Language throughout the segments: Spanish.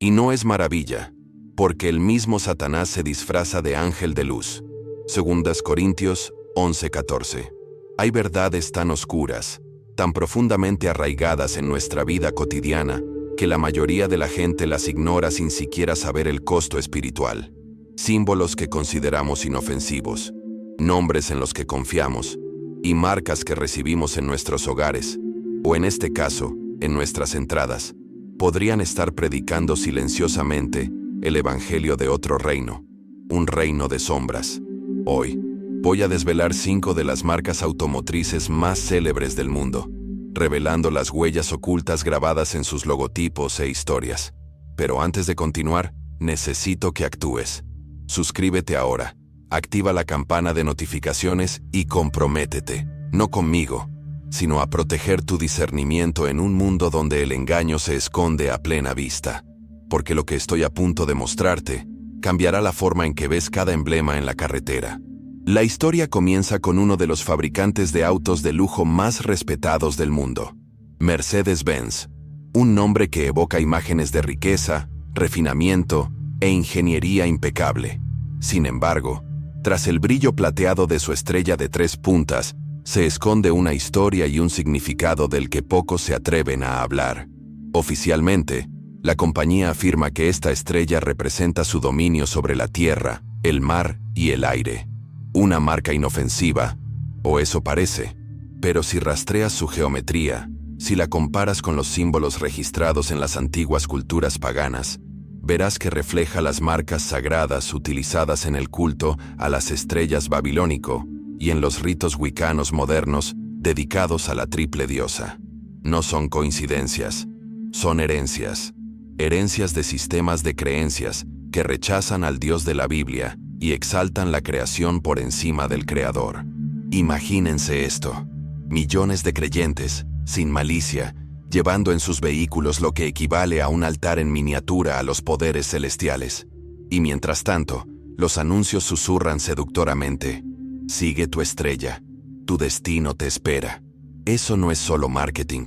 Y no es maravilla, porque el mismo Satanás se disfraza de ángel de luz. 2 Corintios 11:14. Hay verdades tan oscuras, tan profundamente arraigadas en nuestra vida cotidiana, que la mayoría de la gente las ignora sin siquiera saber el costo espiritual. Símbolos que consideramos inofensivos, nombres en los que confiamos, y marcas que recibimos en nuestros hogares, o en este caso, en nuestras entradas, podrían estar predicando silenciosamente el evangelio de otro reino, un reino de sombras. Hoy, voy a desvelar 5 de las marcas automotrices más célebres del mundo, revelando las huellas ocultas grabadas en sus logotipos e historias. Pero antes de continuar, necesito que actúes. Suscríbete ahora, activa la campana de notificaciones y comprométete, no conmigo, sino a proteger tu discernimiento en un mundo donde el engaño se esconde a plena vista. Porque lo que estoy a punto de mostrarte cambiará la forma en que ves cada emblema en la carretera. La historia comienza con uno de los fabricantes de autos de lujo más respetados del mundo, Mercedes-Benz, un nombre que evoca imágenes de riqueza, refinamiento e ingeniería impecable. Sin embargo, tras el brillo plateado de su estrella de 3 puntas, se esconde una historia y un significado del que pocos se atreven a hablar. Oficialmente, la compañía afirma que esta estrella representa su dominio sobre la tierra, el mar y el aire. Una marca inofensiva, o eso parece. Pero si rastreas su geometría, si la comparas con los símbolos registrados en las antiguas culturas paganas, verás que refleja las marcas sagradas utilizadas en el culto a las estrellas babilónico y en los ritos wiccanos modernos dedicados a la triple diosa. No son coincidencias, son herencias. Herencias de sistemas de creencias que rechazan al Dios de la Biblia y exaltan la creación por encima del Creador. Imagínense esto: millones de creyentes, sin malicia, llevando en sus vehículos lo que equivale a un altar en miniatura a los poderes celestiales. Y mientras tanto, los anuncios susurran seductoramente: sigue tu estrella, tu destino te espera. Eso no es solo marketing,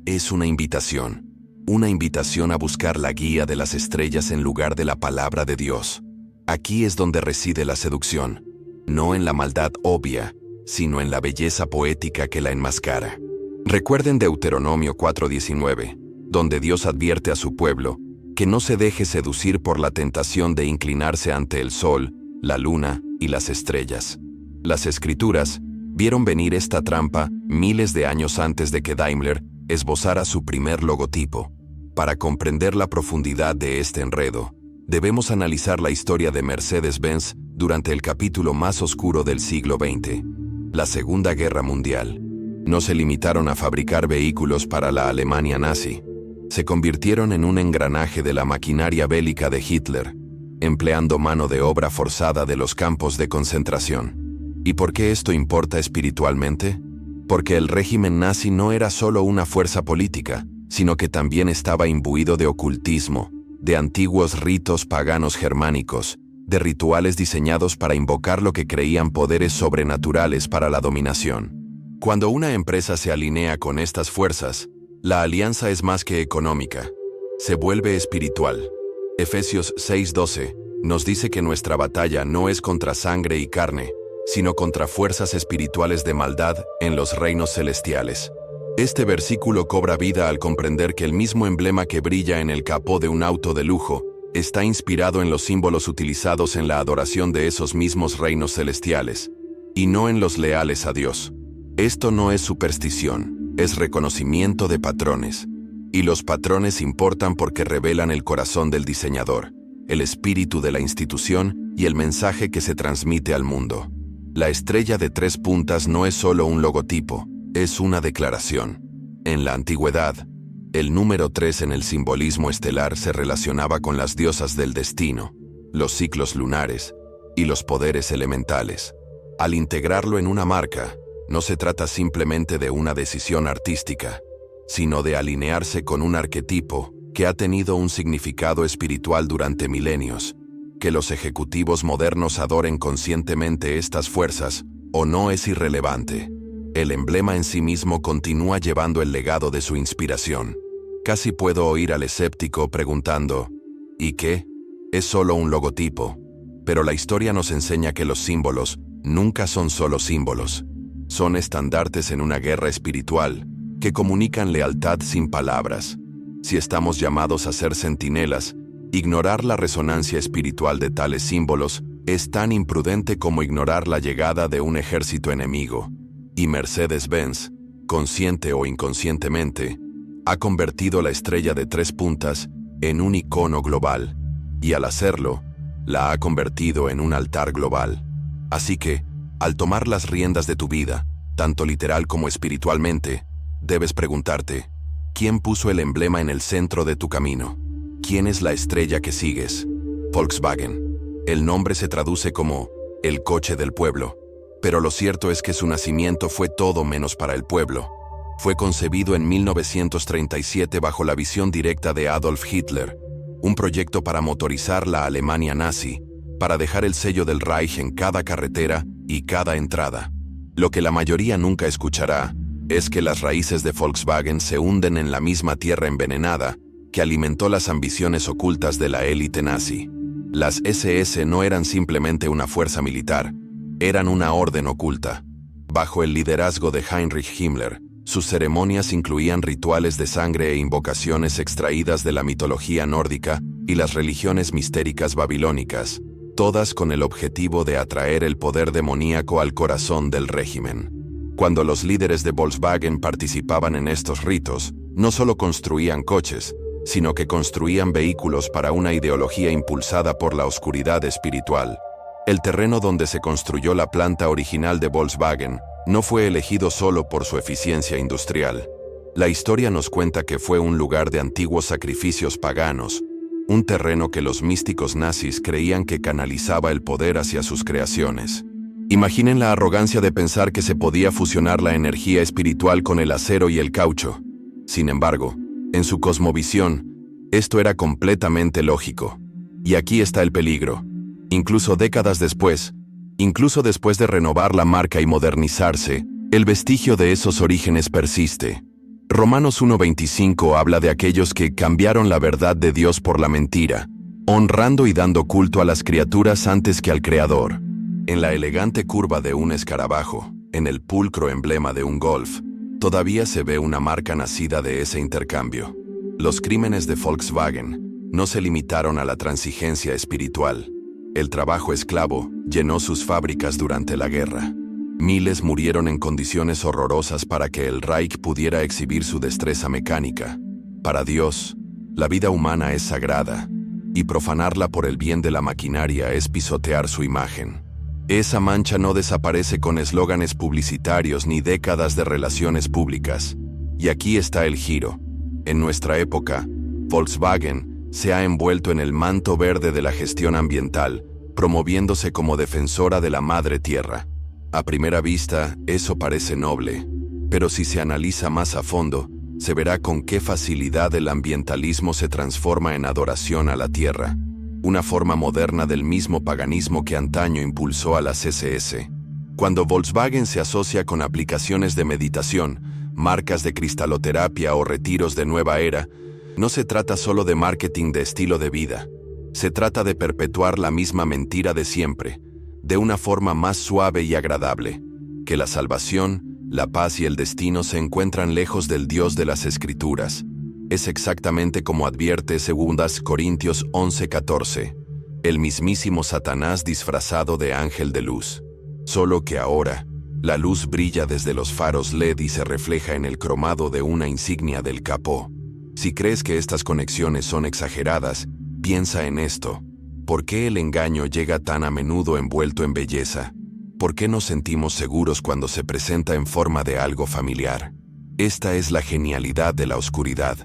es una invitación. Una invitación a buscar la guía de las estrellas en lugar de la palabra de Dios. Aquí es donde reside la seducción, no en la maldad obvia, sino en la belleza poética que la enmascara. Recuerden Deuteronomio 4:19, donde Dios advierte a su pueblo que no se deje seducir por la tentación de inclinarse ante el sol, la luna y las estrellas. Las Escrituras vieron venir esta trampa miles de años antes de que Daimler esbozara su primer logotipo. Para comprender la profundidad de este enredo, debemos analizar la historia de Mercedes-Benz durante el capítulo más oscuro del siglo XX, la Segunda Guerra Mundial. No se limitaron a fabricar vehículos para la Alemania nazi. Se convirtieron en un engranaje de la maquinaria bélica de Hitler, empleando mano de obra forzada de los campos de concentración. ¿Y por qué esto importa espiritualmente? Porque el régimen nazi no era solo una fuerza política, sino que también estaba imbuido de ocultismo, de antiguos ritos paganos germánicos, de rituales diseñados para invocar lo que creían poderes sobrenaturales para la dominación. Cuando una empresa se alinea con estas fuerzas, la alianza es más que económica, se vuelve espiritual. Efesios 6:12 nos dice que nuestra batalla no es contra sangre y carne, sino contra fuerzas espirituales de maldad en los reinos celestiales. Este versículo cobra vida al comprender que el mismo emblema que brilla en el capó de un auto de lujo está inspirado en los símbolos utilizados en la adoración de esos mismos reinos celestiales, y no en los leales a Dios. Esto no es superstición, es reconocimiento de patrones. Y los patrones importan porque revelan el corazón del diseñador, el espíritu de la institución y el mensaje que se transmite al mundo. La estrella de 3 puntas no es solo un logotipo, es una declaración. En la antigüedad, el número 3 en el simbolismo estelar se relacionaba con las diosas del destino, los ciclos lunares y los poderes elementales. Al integrarlo en una marca, no se trata simplemente de una decisión artística, sino de alinearse con un arquetipo que ha tenido un significado espiritual durante milenios. Que los ejecutivos modernos adoren conscientemente estas fuerzas o no es irrelevante. El emblema en sí mismo continúa llevando el legado de su inspiración. Casi puedo oír al escéptico preguntando: ¿Y qué? Es solo un logotipo. Pero la historia nos enseña que los símbolos nunca son solo símbolos. Son estandartes en una guerra espiritual que comunican lealtad sin palabras. Si estamos llamados a ser centinelas, ignorar la resonancia espiritual de tales símbolos es tan imprudente como ignorar la llegada de un ejército enemigo. Y Mercedes-Benz, consciente o inconscientemente, ha convertido la estrella de 3 puntas en un icono global, y al hacerlo, la ha convertido en un altar global. Así que, al tomar las riendas de tu vida, tanto literal como espiritualmente, debes preguntarte, ¿quién puso el emblema en el centro de tu camino? ¿Quién es la estrella que sigues? Volkswagen. El nombre se traduce como el coche del pueblo, pero lo cierto es que su nacimiento fue todo menos para el pueblo. Fue concebido en 1937 bajo la visión directa de Adolf Hitler, un proyecto para motorizar la Alemania nazi, para dejar el sello del Reich en cada carretera y cada entrada. Lo que la mayoría nunca escuchará es que las raíces de Volkswagen se hunden en la misma tierra envenenada que alimentó las ambiciones ocultas de la élite nazi. Las SS no eran simplemente una fuerza militar, eran una orden oculta. Bajo el liderazgo de Heinrich Himmler, sus ceremonias incluían rituales de sangre e invocaciones extraídas de la mitología nórdica y las religiones mistéricas babilónicas, todas con el objetivo de atraer el poder demoníaco al corazón del régimen. Cuando los líderes de Volkswagen participaban en estos ritos, no solo construían coches, sino que construían vehículos para una ideología impulsada por la oscuridad espiritual. El terreno donde se construyó la planta original de Volkswagen no fue elegido solo por su eficiencia industrial. La historia nos cuenta que fue un lugar de antiguos sacrificios paganos, un terreno que los místicos nazis creían que canalizaba el poder hacia sus creaciones. Imaginen la arrogancia de pensar que se podía fusionar la energía espiritual con el acero y el caucho. Sin embargo, en su cosmovisión, esto era completamente lógico. Y aquí está el peligro. Incluso décadas después, incluso después de renovar la marca y modernizarse, el vestigio de esos orígenes persiste. Romanos 1:25 habla de aquellos que cambiaron la verdad de Dios por la mentira, honrando y dando culto a las criaturas antes que al Creador. En la elegante curva de un escarabajo, en el pulcro emblema de un Golf, todavía se ve una marca nacida de ese intercambio. Los crímenes de Volkswagen no se limitaron a la transigencia espiritual. El trabajo esclavo llenó sus fábricas durante la guerra. Miles murieron en condiciones horrorosas para que el Reich pudiera exhibir su destreza mecánica. Para Dios, la vida humana es sagrada, y profanarla por el bien de la maquinaria es pisotear su imagen. Esa mancha no desaparece con eslóganes publicitarios ni décadas de relaciones públicas. Y aquí está el giro. En nuestra época, Volkswagen se ha envuelto en el manto verde de la gestión ambiental, promoviéndose como defensora de la madre tierra. A primera vista, eso parece noble, pero si se analiza más a fondo, se verá con qué facilidad el ambientalismo se transforma en adoración a la tierra, una forma moderna del mismo paganismo que antaño impulsó a las SS. Cuando Volkswagen se asocia con aplicaciones de meditación, marcas de cristaloterapia o retiros de nueva era, no se trata solo de marketing de estilo de vida. Se trata de perpetuar la misma mentira de siempre, de una forma más suave y agradable, que la salvación, la paz y el destino se encuentran lejos del Dios de las Escrituras. Es exactamente como advierte 2 Corintios 11:14, el mismísimo Satanás disfrazado de ángel de luz. Solo que ahora, la luz brilla desde los faros LED y se refleja en el cromado de una insignia del capó. Si crees que estas conexiones son exageradas, piensa en esto. ¿Por qué el engaño llega tan a menudo envuelto en belleza? ¿Por qué nos sentimos seguros cuando se presenta en forma de algo familiar? Esta es la genialidad de la oscuridad,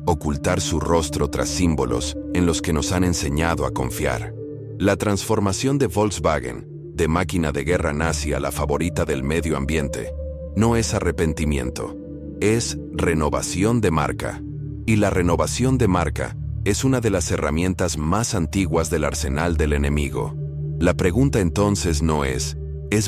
ocultar su rostro tras símbolos en los que nos han enseñado a confiar. La transformación de Volkswagen, de máquina de guerra nazi a la favorita del medio ambiente, no es arrepentimiento, es renovación de marca. Y la renovación de marca es una de las herramientas más antiguas del arsenal del enemigo. La pregunta entonces no ¿es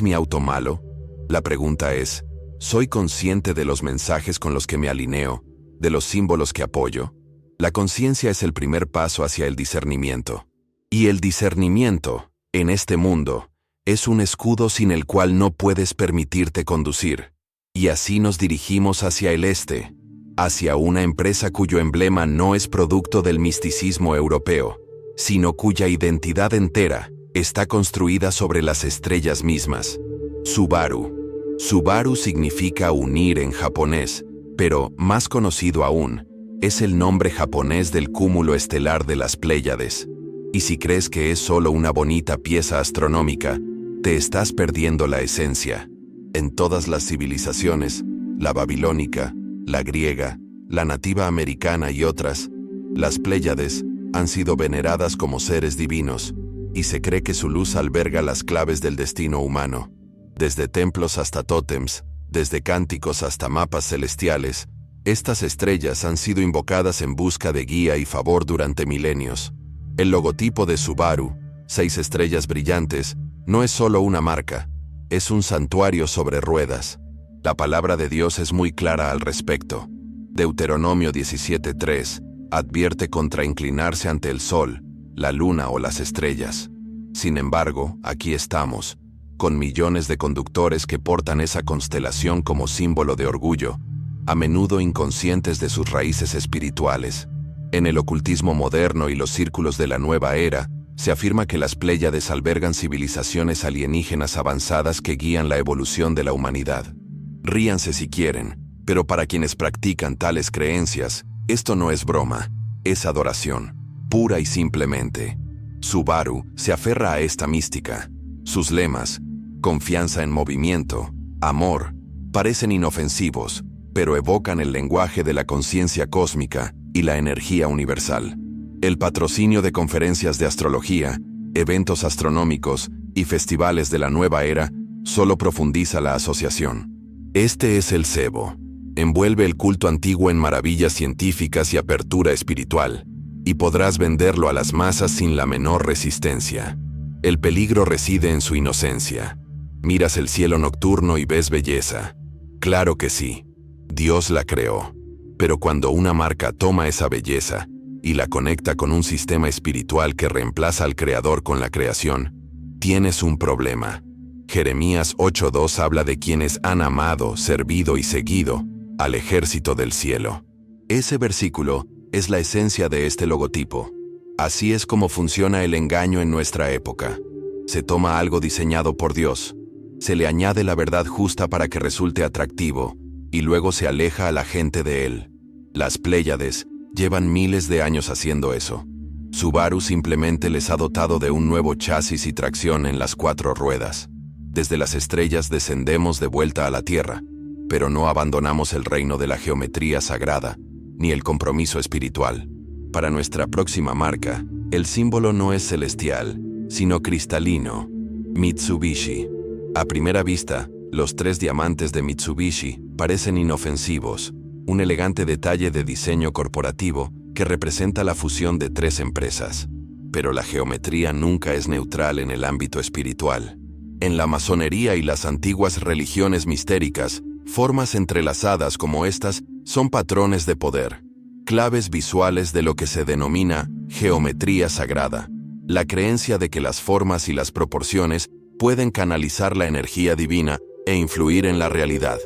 mi auto malo? La pregunta es, ¿soy consciente de los mensajes con los que me alineo, de los símbolos que apoyo? La conciencia es el primer paso hacia el discernimiento. Y el discernimiento, en este mundo, es un escudo sin el cual no puedes permitirte conducir. Y así nos dirigimos hacia el este, hacia una empresa cuyo emblema no es producto del misticismo europeo, sino cuya identidad entera está construida sobre las estrellas mismas. Subaru. Subaru significa unir en japonés, pero, más conocido aún, es el nombre japonés del cúmulo estelar de las Pléyades. Y si crees que es solo una bonita pieza astronómica, te estás perdiendo la esencia. En todas las civilizaciones, la babilónica, la griega, la nativa americana y otras, las Pléyades han sido veneradas como seres divinos, y se cree que su luz alberga las claves del destino humano. Desde templos hasta tótems, desde cánticos hasta mapas celestiales, estas estrellas han sido invocadas en busca de guía y favor durante milenios. El logotipo de Subaru, 6 estrellas brillantes, no es solo una marca, es un santuario sobre ruedas. La palabra de Dios es muy clara al respecto. Deuteronomio 17:3 advierte contra inclinarse ante el sol, la luna o las estrellas. Sin embargo, aquí estamos, con millones de conductores que portan esa constelación como símbolo de orgullo, a menudo inconscientes de sus raíces espirituales. En el ocultismo moderno y los círculos de la nueva era, se afirma que las Pléyades albergan civilizaciones alienígenas avanzadas que guían la evolución de la humanidad. Ríanse si quieren, pero para quienes practican tales creencias, esto no es broma, es adoración, pura y simplemente. Subaru se aferra a esta mística. Sus lemas, confianza en movimiento, amor, parecen inofensivos, pero evocan el lenguaje de la conciencia cósmica y la energía universal. El patrocinio de conferencias de astrología, eventos astronómicos y festivales de la nueva era solo profundiza la asociación. Este es el cebo. Envuelve el culto antiguo en maravillas científicas y apertura espiritual, y podrás venderlo a las masas sin la menor resistencia. El peligro reside en su inocencia. Miras el cielo nocturno y ves belleza. Claro que sí. Dios la creó. Pero cuando una marca toma esa belleza y la conecta con un sistema espiritual que reemplaza al creador con la creación, tienes un problema. Jeremías 8:2 habla de quienes han amado, servido y seguido al ejército del cielo. Ese versículo es la esencia de este logotipo. Así es como funciona el engaño en nuestra época. Se toma algo diseñado por Dios, se le añade la verdad justa para que resulte atractivo, y luego se aleja a la gente de él. Las Pléyades llevan miles de años haciendo eso. Subaru simplemente les ha dotado de un nuevo chasis y tracción en las 4 ruedas. Desde las estrellas descendemos de vuelta a la Tierra, pero no abandonamos el reino de la geometría sagrada, ni el compromiso espiritual. Para nuestra próxima marca, el símbolo no es celestial, sino cristalino. Mitsubishi. A primera vista, los 3 diamantes de Mitsubishi parecen inofensivos, un elegante detalle de diseño corporativo que representa la fusión de 3 empresas. Pero la geometría nunca es neutral en el ámbito espiritual. En la masonería y las antiguas religiones mistéricas, formas entrelazadas como estas son patrones de poder, claves visuales de lo que se denomina geometría sagrada, la creencia de que las formas y las proporciones pueden canalizar la energía divina e influir en la realidad.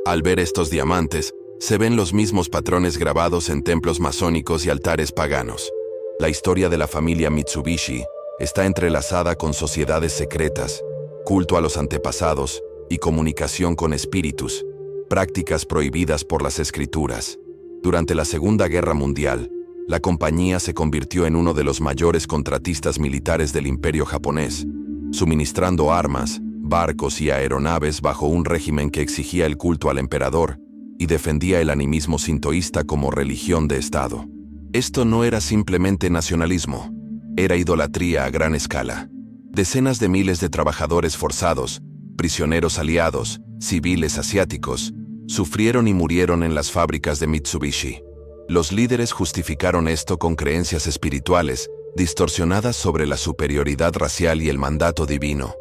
Al ver estos diamantes, se ven los mismos patrones grabados en templos masónicos y altares paganos. La historia de la familia Mitsubishi está entrelazada con sociedades secretas, culto a los antepasados y comunicación con espíritus, prácticas prohibidas por las escrituras. Durante la Segunda Guerra Mundial, la compañía se convirtió en uno de los mayores contratistas militares del Imperio japonés, suministrando armas, barcos y aeronaves bajo un régimen que exigía el culto al emperador y defendía el animismo sintoísta como religión de Estado. Esto no era simplemente nacionalismo, era idolatría a gran escala. Decenas de miles de trabajadores forzados, prisioneros aliados, civiles asiáticos, sufrieron y murieron en las fábricas de Mitsubishi. Los líderes justificaron esto con creencias espirituales distorsionadas sobre la superioridad racial y el mandato divino,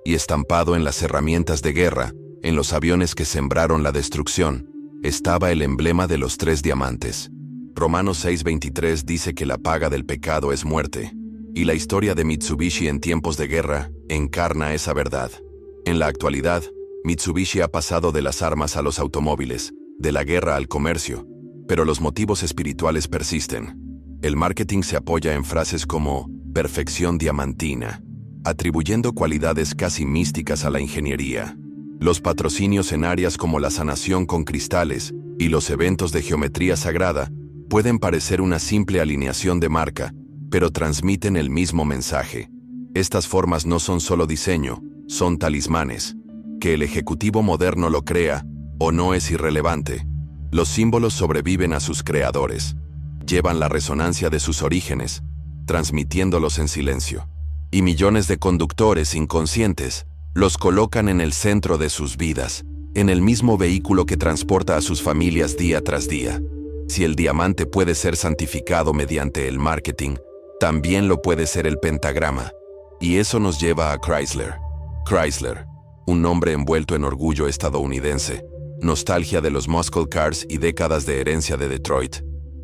y estampado en las herramientas de guerra, en los aviones que sembraron la destrucción, estaba el emblema de los 3 diamantes. Romanos 6:23 dice que la paga del pecado es muerte, y la historia de Mitsubishi en tiempos de guerra encarna esa verdad. En la actualidad, Mitsubishi ha pasado de las armas a los automóviles, de la guerra al comercio, pero los motivos espirituales persisten. El marketing se apoya en frases como perfección diamantina, atribuyendo cualidades casi místicas a la ingeniería. Los patrocinios en áreas como la sanación con cristales y los eventos de geometría sagrada pueden parecer una simple alineación de marca, pero transmiten el mismo mensaje. Estas formas no son solo diseño, son talismanes. Que el ejecutivo moderno lo crea o no es irrelevante. Los símbolos sobreviven a sus creadores. Llevan la resonancia de sus orígenes, transmitiéndolos en silencio. Y millones de conductores inconscientes los colocan en el centro de sus vidas, en el mismo vehículo que transporta a sus familias día tras día. Si el diamante puede ser santificado mediante el marketing, también lo puede ser el pentagrama. Y eso nos lleva a Chrysler. Chrysler, un nombre envuelto en orgullo estadounidense, nostalgia de los muscle cars y décadas de herencia de Detroit.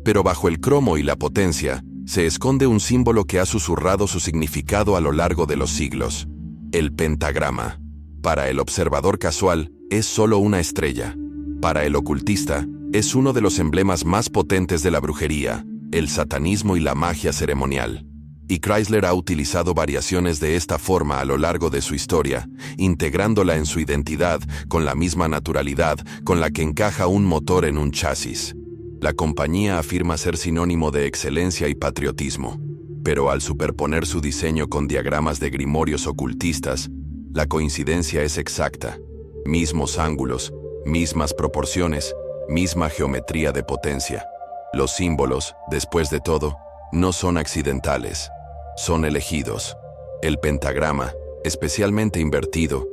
Pero bajo el cromo y la potencia, se esconde un símbolo que ha susurrado su significado a lo largo de los siglos. El pentagrama. Para el observador casual, es solo una estrella. Para el ocultista, es uno de los emblemas más potentes de la brujería, el satanismo y la magia ceremonial. Y Chrysler ha utilizado variaciones de esta forma a lo largo de su historia, integrándola en su identidad con la misma naturalidad con la que encaja un motor en un chasis. La compañía afirma ser sinónimo de excelencia y patriotismo, pero al superponer su diseño con diagramas de grimorios ocultistas, la coincidencia es exacta. Mismos ángulos, mismas proporciones, misma geometría de potencia. Los símbolos, después de todo, no son accidentales, son elegidos. El pentagrama, especialmente invertido,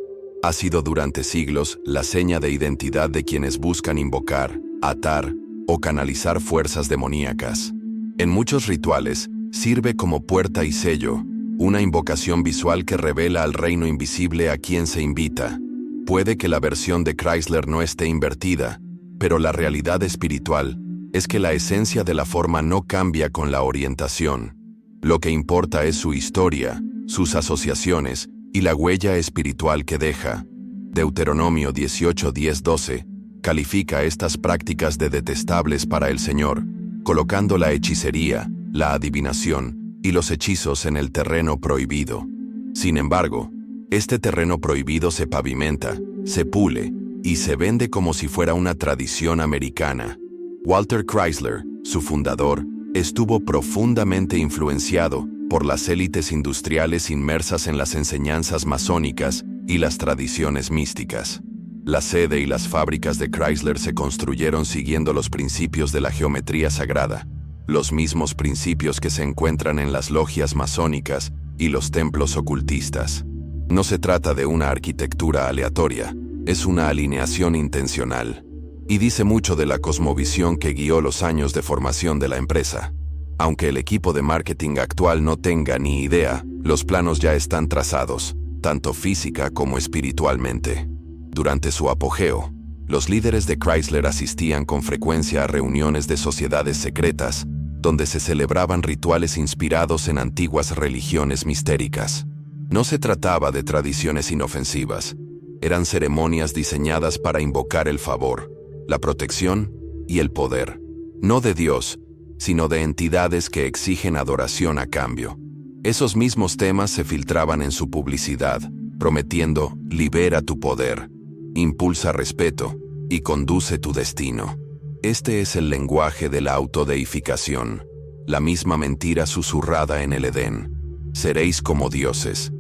ha sido durante siglos la seña de identidad de quienes buscan invocar, atar o canalizar fuerzas demoníacas. En muchos rituales, sirve como puerta y sello, una invocación visual que revela al reino invisible a quien se invita. Puede que la versión de Chrysler no esté invertida, pero la realidad espiritual es que la esencia de la forma no cambia con la orientación. Lo que importa es su historia, sus asociaciones y la huella espiritual que deja. Deuteronomio 18:10-12 califica estas prácticas de detestables para el Señor, colocando la hechicería, la adivinación y los hechizos en el terreno prohibido. Sin embargo, este terreno prohibido se pavimenta, se pule y se vende como si fuera una tradición americana. Walter Chrysler, su fundador, estuvo profundamente influenciado por las élites industriales inmersas en las enseñanzas masónicas y las tradiciones místicas. La sede y las fábricas de Chrysler se construyeron siguiendo los principios de la geometría sagrada, los mismos principios que se encuentran en las logias masónicas y los templos ocultistas. No se trata de una arquitectura aleatoria, es una alineación intencional. Y dice mucho de la cosmovisión que guió los años de formación de la empresa. Aunque el equipo de marketing actual no tenga ni idea, los planos ya están trazados, tanto física como espiritualmente. Durante su apogeo, los líderes de Chrysler asistían con frecuencia a reuniones de sociedades secretas, donde se celebraban rituales inspirados en antiguas religiones mistéricas. No se trataba de tradiciones inofensivas, eran ceremonias diseñadas para invocar el favor, la protección y el poder, no de Dios, sino de entidades que exigen adoración a cambio. Esos mismos temas se filtraban en su publicidad, prometiendo libera tu poder, impulsa respeto y conduce tu destino. Este es el lenguaje de la autodeificación, la misma mentira susurrada en el Edén. Seréis como dioses.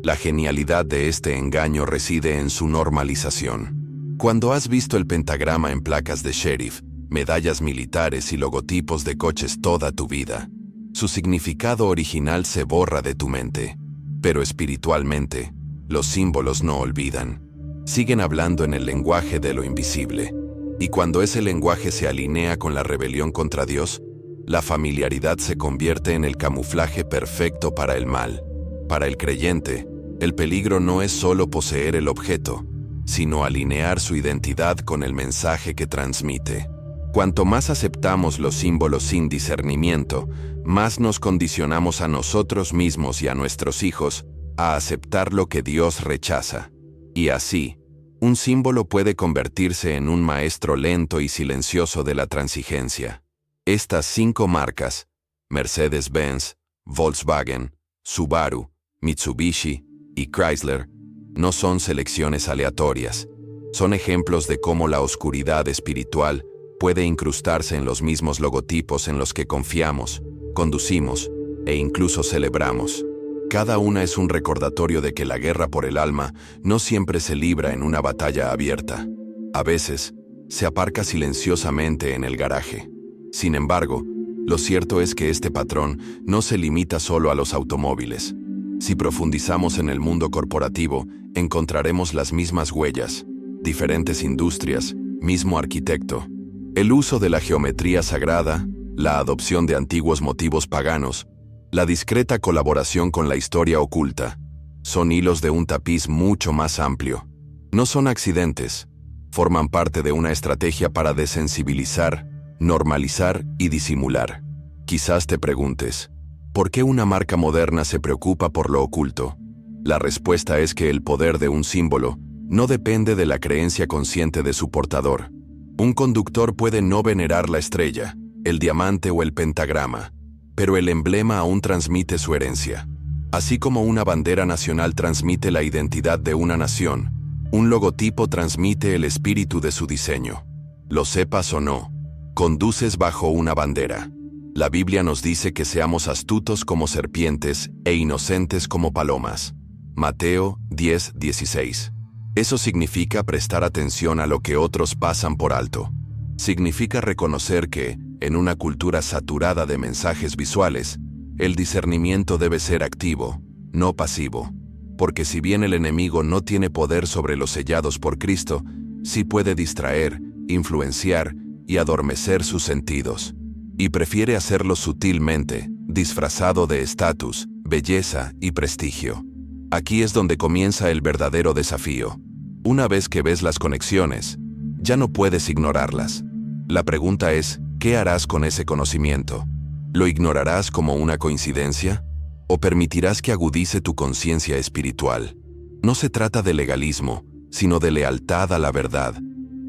La genialidad de este engaño reside en su normalización. Cuando has visto el pentagrama en placas de sheriff, medallas militares y logotipos de coches toda tu vida, su significado original se borra de tu mente. Pero espiritualmente, los símbolos no olvidan. Siguen hablando en el lenguaje de lo invisible. Y cuando ese lenguaje se alinea con la rebelión contra Dios, la familiaridad se convierte en el camuflaje perfecto para el mal. Para el creyente, el peligro no es solo poseer el objeto, sino alinear su identidad con el mensaje que transmite. Cuanto más aceptamos los símbolos sin discernimiento, más nos condicionamos a nosotros mismos y a nuestros hijos a aceptar lo que Dios rechaza. Y así, un símbolo puede convertirse en un maestro lento y silencioso de la transigencia. Estas 5 marcas, Mercedes-Benz, Volkswagen, Subaru, Mitsubishi y Chrysler, no son selecciones aleatorias. Son ejemplos de cómo la oscuridad espiritual puede incrustarse en los mismos logotipos en los que confiamos, conducimos e incluso celebramos. Cada una es un recordatorio de que la guerra por el alma no siempre se libra en una batalla abierta. A veces, se aparca silenciosamente en el garaje. Sin embargo, lo cierto es que este patrón no se limita solo a los automóviles. Si profundizamos en el mundo corporativo, encontraremos las mismas huellas, diferentes industrias, mismo arquitecto. El uso de la geometría sagrada, la adopción de antiguos motivos paganos, la discreta colaboración con la historia oculta, son hilos de un tapiz mucho más amplio. No son accidentes, forman parte de una estrategia para desensibilizar, normalizar y disimular. Quizás te preguntes, ¿por qué una marca moderna se preocupa por lo oculto? La respuesta es que el poder de un símbolo no depende de la creencia consciente de su portador. Un conductor puede no venerar la estrella, el diamante o el pentagrama, pero el emblema aún transmite su herencia. Así como una bandera nacional transmite la identidad de una nación, un logotipo transmite el espíritu de su diseño. Lo sepas o no, conduces bajo una bandera. La Biblia nos dice que seamos astutos como serpientes e inocentes como palomas. Mateo 10:16. Eso significa prestar atención a lo que otros pasan por alto. Significa reconocer que, en una cultura saturada de mensajes visuales, el discernimiento debe ser activo, no pasivo. Porque si bien el enemigo no tiene poder sobre los sellados por Cristo, sí puede distraer, influenciar y adormecer sus sentidos. Y prefiere hacerlo sutilmente, disfrazado de estatus, belleza y prestigio. Aquí es donde comienza el verdadero desafío. Una vez que ves las conexiones, ya no puedes ignorarlas. La pregunta es, ¿qué harás con ese conocimiento? ¿Lo ignorarás como una coincidencia? ¿O permitirás que agudice tu conciencia espiritual? No se trata de legalismo, sino de lealtad a la verdad,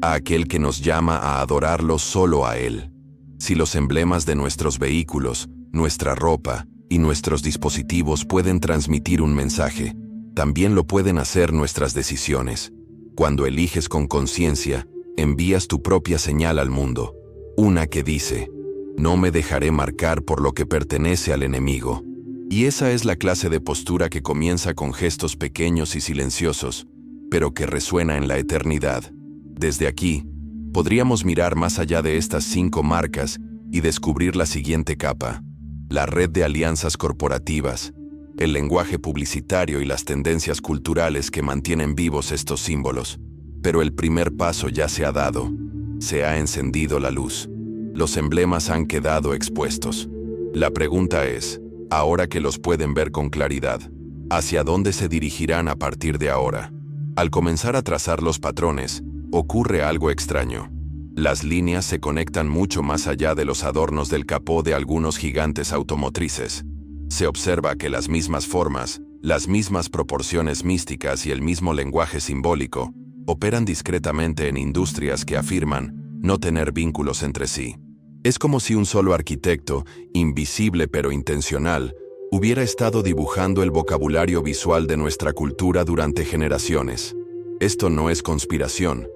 a aquel que nos llama a adorarlo solo a Él. Si los emblemas de nuestros vehículos, nuestra ropa y nuestros dispositivos pueden transmitir un mensaje, también lo pueden hacer nuestras decisiones. Cuando eliges con conciencia, envías tu propia señal al mundo, una que dice, no me dejaré marcar por lo que pertenece al enemigo. Y esa es la clase de postura que comienza con gestos pequeños y silenciosos, pero que resuena en la eternidad. Desde aquí, podríamos mirar más allá de estas 5 marcas y descubrir la siguiente capa: la red de alianzas corporativas, el lenguaje publicitario y las tendencias culturales que mantienen vivos estos símbolos. Pero el primer paso ya se ha dado. Se ha encendido la luz. Los emblemas han quedado expuestos. La pregunta es, ahora que los pueden ver con claridad, ¿hacia dónde se dirigirán a partir de ahora? Al comenzar a trazar los patrones, ocurre algo extraño. Las líneas se conectan mucho más allá de los adornos del capó de algunos gigantes automotrices. Se observa que las mismas formas, las mismas proporciones místicas y el mismo lenguaje simbólico operan discretamente en industrias que afirman no tener vínculos entre sí. Es como si un solo arquitecto, invisible pero intencional, hubiera estado dibujando el vocabulario visual de nuestra cultura durante generaciones. Esto no es conspiración,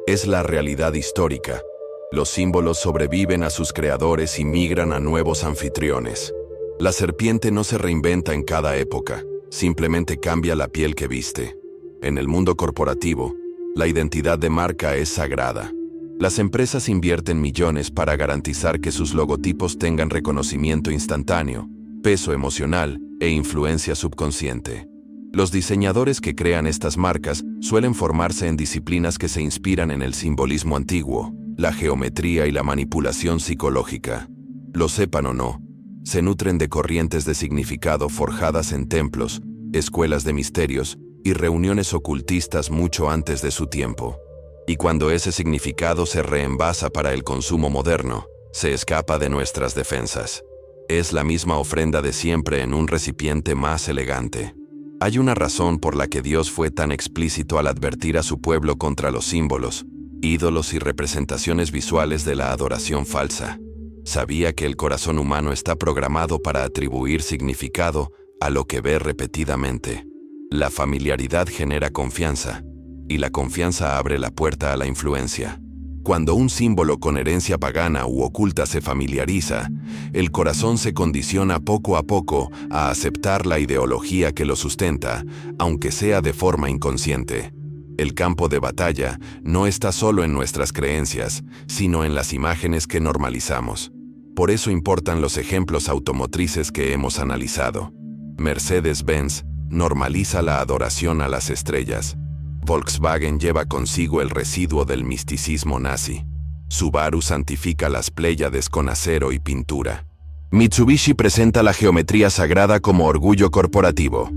es la realidad histórica. Los símbolos sobreviven a sus creadores y migran a nuevos anfitriones. La serpiente no se reinventa en cada época, simplemente cambia la piel que viste. En el mundo corporativo, la identidad de marca es sagrada. Las empresas invierten millones para garantizar que sus logotipos tengan reconocimiento instantáneo, peso emocional e influencia subconsciente. Los diseñadores que crean estas marcas suelen formarse en disciplinas que se inspiran en el simbolismo antiguo, la geometría y la manipulación psicológica. Lo sepan o no, se nutren de corrientes de significado forjadas en templos, escuelas de misterios y reuniones ocultistas mucho antes de su tiempo. Y cuando ese significado se reenvasa para el consumo moderno, se escapa de nuestras defensas. Es la misma ofrenda de siempre en un recipiente más elegante. Hay una razón por la que Dios fue tan explícito al advertir a su pueblo contra los símbolos, ídolos y representaciones visuales de la adoración falsa. Sabía que el corazón humano está programado para atribuir significado a lo que ve repetidamente. La familiaridad genera confianza, y la confianza abre la puerta a la influencia. Cuando un símbolo con herencia pagana u oculta se familiariza, el corazón se condiciona poco a poco a aceptar la ideología que lo sustenta, aunque sea de forma inconsciente. El campo de batalla no está solo en nuestras creencias, sino en las imágenes que normalizamos. Por eso importan los ejemplos automotrices que hemos analizado. Mercedes-Benz normaliza la adoración a las estrellas. Volkswagen lleva consigo el residuo del misticismo nazi. Subaru santifica las Pléyades con acero y pintura. Mitsubishi presenta la geometría sagrada como orgullo corporativo.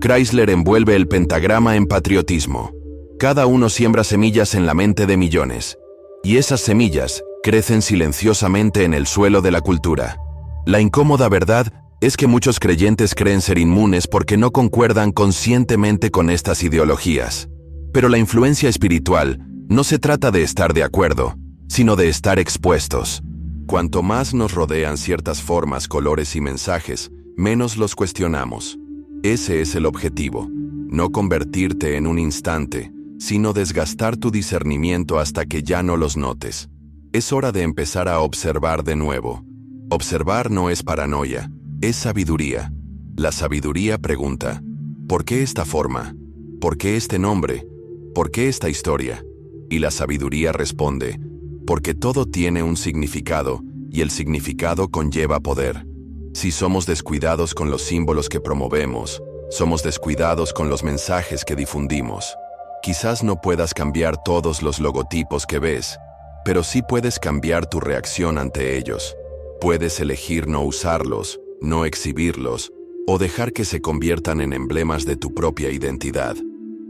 Chrysler envuelve el pentagrama en patriotismo. Cada uno siembra semillas en la mente de millones. Y esas semillas crecen silenciosamente en el suelo de la cultura. La incómoda verdad es que muchos creyentes creen ser inmunes porque no concuerdan conscientemente con estas ideologías. Pero la influencia espiritual no se trata de estar de acuerdo, sino de estar expuestos. Cuanto más nos rodean ciertas formas, colores y mensajes, menos los cuestionamos. Ese es el objetivo, no convertirte en un instante, sino desgastar tu discernimiento hasta que ya no los notes. Es hora de empezar a observar de nuevo. Observar no es paranoia, es sabiduría. La sabiduría pregunta, ¿por qué esta forma? ¿Por qué este nombre? ¿Por qué esta historia? Y la sabiduría responde, porque todo tiene un significado, y el significado conlleva poder. Si somos descuidados con los símbolos que promovemos, somos descuidados con los mensajes que difundimos. Quizás no puedas cambiar todos los logotipos que ves, pero sí puedes cambiar tu reacción ante ellos. Puedes elegir no usarlos, no exhibirlos, o dejar que se conviertan en emblemas de tu propia identidad.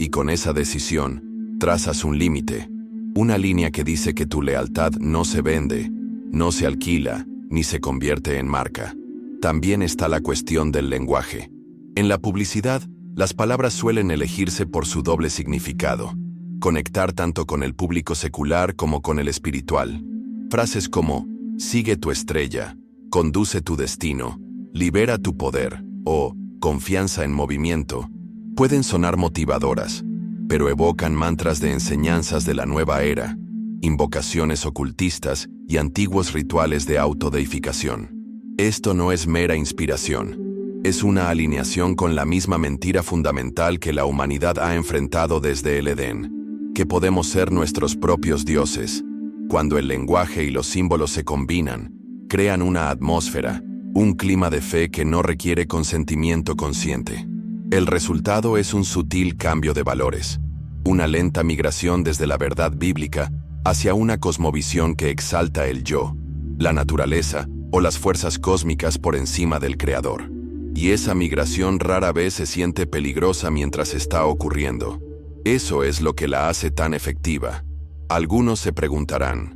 Y con esa decisión, trazas un límite, una línea que dice que tu lealtad no se vende, no se alquila, ni se convierte en marca. También está la cuestión del lenguaje. En la publicidad, las palabras suelen elegirse por su doble significado, conectar tanto con el público secular como con el espiritual. Frases como, sigue tu estrella, conduce tu destino, libera tu poder, o confianza en movimiento, pueden sonar motivadoras, pero evocan mantras de enseñanzas de la nueva era, invocaciones ocultistas y antiguos rituales de autodeificación. Esto no es mera inspiración, es una alineación con la misma mentira fundamental que la humanidad ha enfrentado desde el Edén, que podemos ser nuestros propios dioses. Cuando el lenguaje y los símbolos se combinan, crean una atmósfera, un clima de fe que no requiere consentimiento consciente. El resultado es un sutil cambio de valores, una lenta migración desde la verdad bíblica hacia una cosmovisión que exalta el yo, la naturaleza o las fuerzas cósmicas por encima del creador. Y esa migración rara vez se siente peligrosa mientras está ocurriendo. Eso es lo que la hace tan efectiva. Algunos se preguntarán,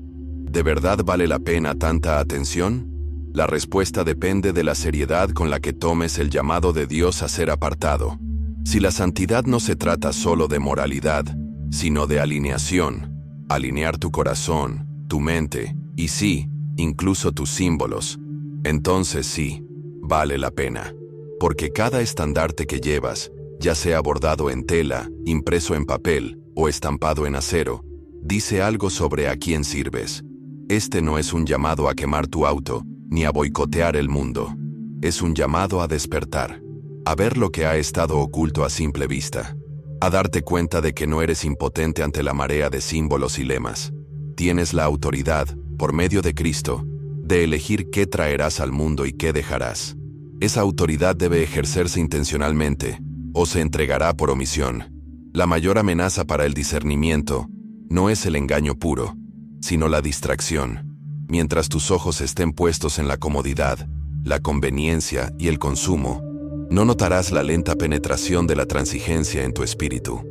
¿de verdad vale la pena tanta atención? La respuesta depende de la seriedad con la que tomes el llamado de Dios a ser apartado. Si la santidad no se trata solo de moralidad, sino de alineación, alinear tu corazón, tu mente, y sí, incluso tus símbolos, entonces sí, vale la pena. Porque cada estandarte que llevas, ya sea bordado en tela, impreso en papel o estampado en acero, dice algo sobre a quién sirves. Este no es un llamado a quemar tu auto, ni a boicotear el mundo. Es un llamado a despertar, a ver lo que ha estado oculto a simple vista, a darte cuenta de que no eres impotente ante la marea de símbolos y lemas. Tienes la autoridad, por medio de Cristo, de elegir qué traerás al mundo y qué dejarás. Esa autoridad debe ejercerse intencionalmente, o se entregará por omisión. La mayor amenaza para el discernimiento no es el engaño puro, sino la distracción. Mientras tus ojos estén puestos en la comodidad, la conveniencia y el consumo, no notarás la lenta penetración de la transigencia en tu espíritu.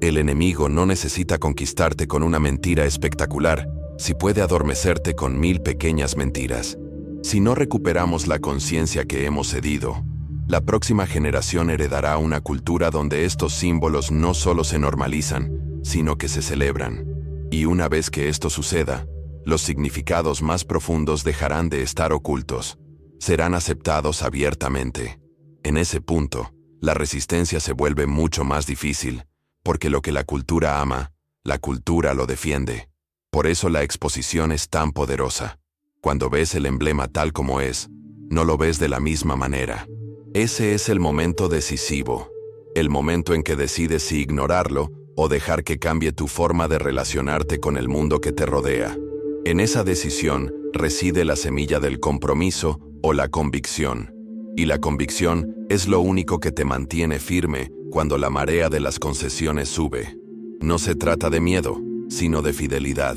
El enemigo no necesita conquistarte con una mentira espectacular, si puede adormecerte con 1000 pequeñas mentiras. Si no recuperamos la conciencia que hemos cedido, la próxima generación heredará una cultura donde estos símbolos no solo se normalizan, sino que se celebran. Y una vez que esto suceda, los significados más profundos dejarán de estar ocultos, serán aceptados abiertamente. En ese punto, la resistencia se vuelve mucho más difícil, porque lo que la cultura ama, la cultura lo defiende. Por eso la exposición es tan poderosa. Cuando ves el emblema tal como es, no lo ves de la misma manera. Ese es el momento decisivo, el momento en que decides si ignorarlo o dejar que cambie tu forma de relacionarte con el mundo que te rodea. En esa decisión reside la semilla del compromiso o la convicción. Y la convicción es lo único que te mantiene firme cuando la marea de las concesiones sube. No se trata de miedo, sino de fidelidad.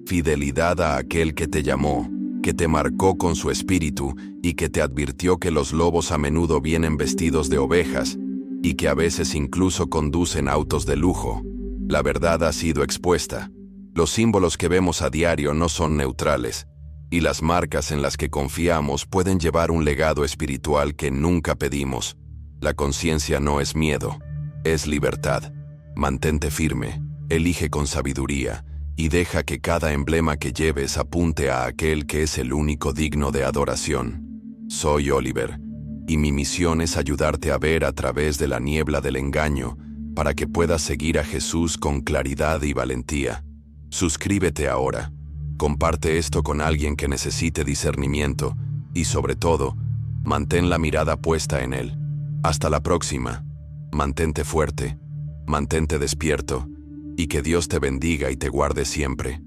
Fidelidad a aquel que te llamó, que te marcó con su espíritu y que te advirtió que los lobos a menudo vienen vestidos de ovejas y que a veces incluso conducen autos de lujo. La verdad ha sido expuesta. Los símbolos que vemos a diario no son neutrales, y las marcas en las que confiamos pueden llevar un legado espiritual que nunca pedimos. La conciencia no es miedo, es libertad. Mantente firme, elige con sabiduría, y deja que cada emblema que lleves apunte a aquel que es el único digno de adoración. Soy Oliver, y mi misión es ayudarte a ver a través de la niebla del engaño para que puedas seguir a Jesús con claridad y valentía. Suscríbete ahora, comparte esto con alguien que necesite discernimiento y, sobre todo, mantén la mirada puesta en Él. Hasta la próxima. Mantente fuerte, mantente despierto, y que Dios te bendiga y te guarde siempre.